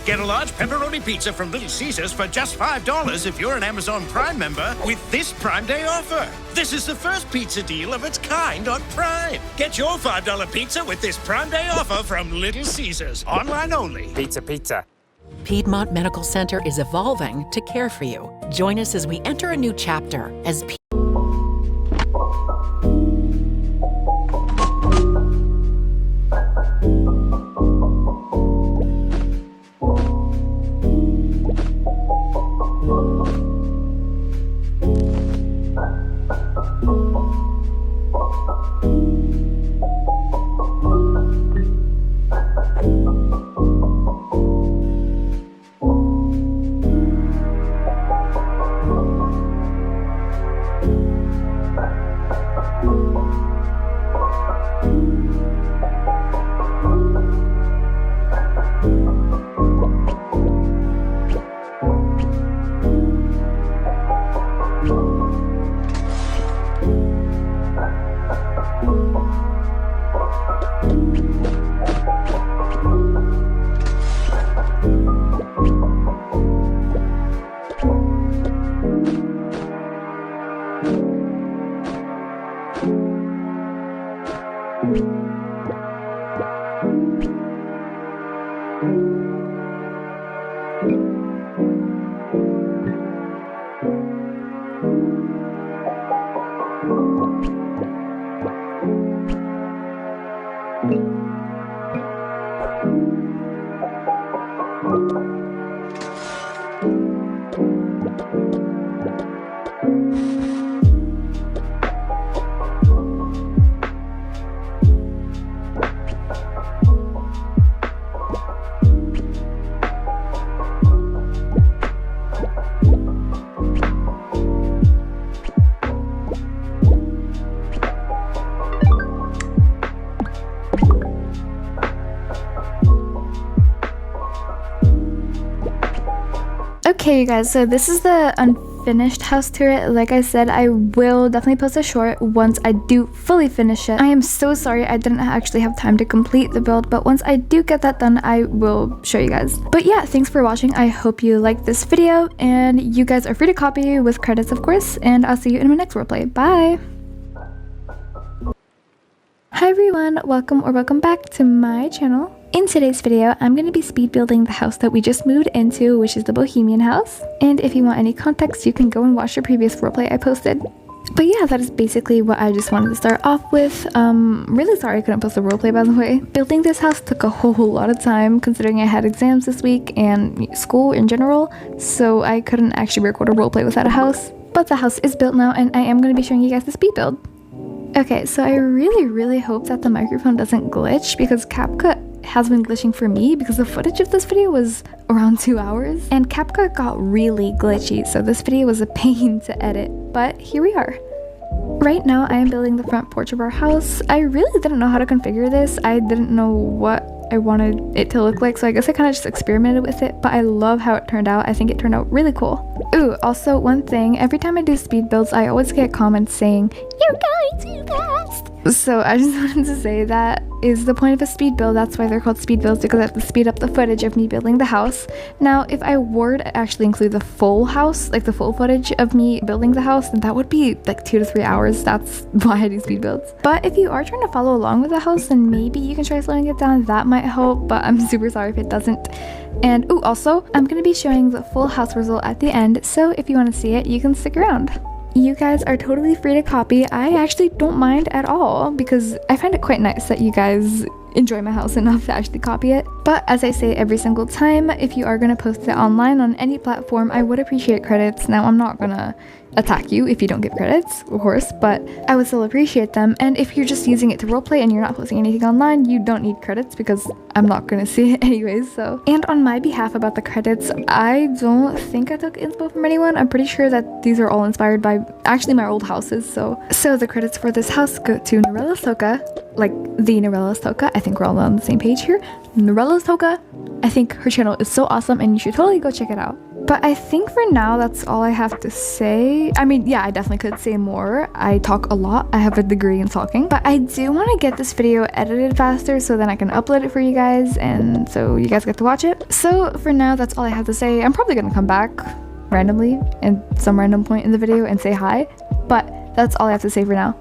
Get a large pepperoni pizza from Little Caesars for just $5 if you're an Amazon Prime member with this Prime Day offer. This is the first pizza deal of its kind on Prime. Get your $5 pizza with this Prime Day offer from Little Caesars. Online only. Pizza, pizza. Piedmont Medical Center is evolving to care for you. Join us as we enter a new chapter as Okay, you guys, so this is the unfinished house tour. Like I said, I will definitely post a short once I do fully finish it. I am so sorry I didn't actually have time to complete the build, but once I do get that done, I will show you guys. But yeah, thanks for watching. I hope you liked this video, and you guys are free to copy with credits, of course, and I'll see you in my next roleplay. Bye! Hi everyone, welcome back to my channel. In today's video, I'm going to be speed building the house that we just moved into, which is the Bohemian house. And if you want any context, you can go and watch the previous roleplay I posted. But yeah, that is basically what I just wanted to start off with. Really sorry I couldn't post a roleplay, by the way. Building this house took a whole lot of time, considering I had exams this week and school in general, so I couldn't actually record a roleplay without a house. But the house is built now, and I am going to be showing you guys the speed build. Okay, so I really hope that the microphone doesn't glitch, because CapCut has been glitching for me because the footage of this video was around 2 hours and CapCut got really glitchy, so this video was a pain to edit, but here we are. Right now I am building the front porch of our house. I really didn't know how to configure this. I didn't know what I wanted it to look like, so I guess I kind of just experimented with it, but I love how it turned out. I think it turned out really cool. Ooh, also one thing, every time I do speed builds, I always get comments saying, "You're going too fast." So I just wanted to say that is the point of a speed build. That's why they're called speed builds, because I have to speed up the footage of me building the house. Now, if I were to actually include the full house, like the full footage of me building the house, then that would be like 2 to 3 hours. That's why I do speed builds. But if you are trying to follow along with the house, then maybe you can try slowing it down. That might help, but I'm super sorry if it doesn't. And ooh, also, I'm going to be showing the full house result at the end, so if you want to see it, you can stick around. You guys are totally free to copy. I actually don't mind at all, because I find it quite nice that you guys enjoy my house enough to actually copy it. But as I say every single time, if you are going to post it online on any platform, I would appreciate credits. Now, I'm not gonna attack you if you don't give credits, of course, but I would still appreciate them. And if you're just using it to roleplay and you're not posting anything online, you don't need credits, because I'm not gonna see it anyways. So, and on my behalf about the credits, I don't think I took inspo from anyone. I'm pretty sure that these are all inspired by actually my old houses. So the credits for this house go to Norella's Toca, like the Norella's Toca. I think we're all on the same page here. Norella's Toca. I think her channel is so awesome, and you should totally go check it out. But I think for now, that's all I have to say. I mean, yeah, I definitely could say more. I talk a lot. I have a degree in talking. But I do want to get this video edited faster, so then I can upload it for you guys, and so you guys get to watch it. So for now, that's all I have to say. I'm probably going to come back randomly at some random point in the video and say hi. But that's all I have to say for now.